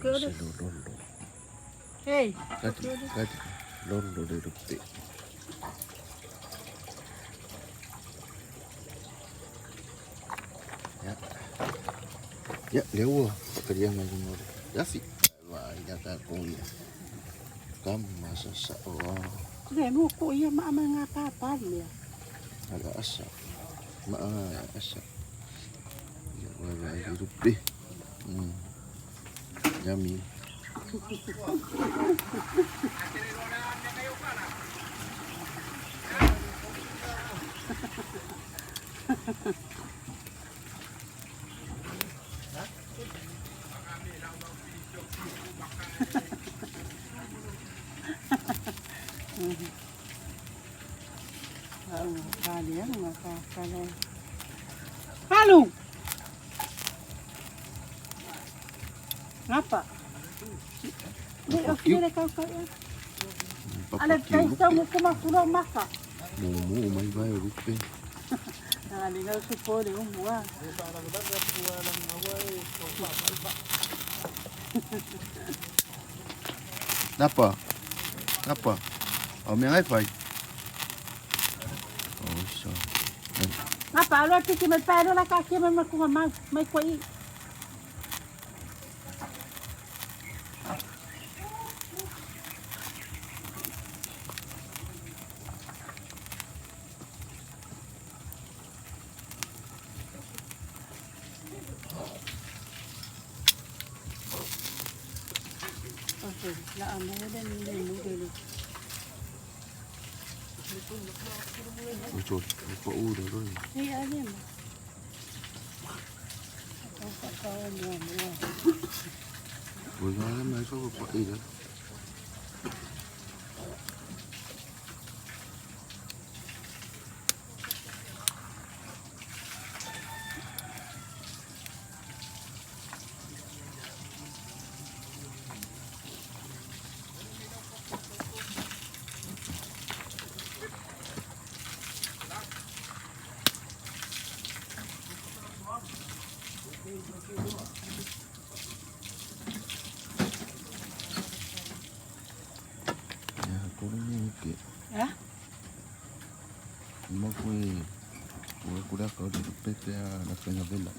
Lollo. Hei. Kati. Lollo de LUPE. Ya. Ya, lewat pekerjaan macam mana? Yafi. Wah, jaga kuya. Kamu masa seolah Dia mau kuya mak mengapa dia? agak asap. Mak asap. Ya, wah, LUPE. Yummy. Kalian mengapa? Halo. Ngapa? Ini kau ya. Ada tahu cuma kurang masak. Mau mai vai LUPE. Nah, di dalam supor dia buah. Napa? Oh, yang wi-fi. Oh, so. Ngapa? Lu pergi mencari lah kaki memang mai kuai. Okay, lah amo dan ini dulu. Betul. Lupa udah kan. Iya dia mah. Kau muah. Bagaimana mai so lupa ida. Ya, aku ni ke. Ya? Mau kuda kau di LUPE ya, nak kena bela.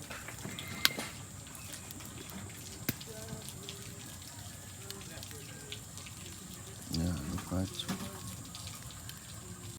Ya, lupa.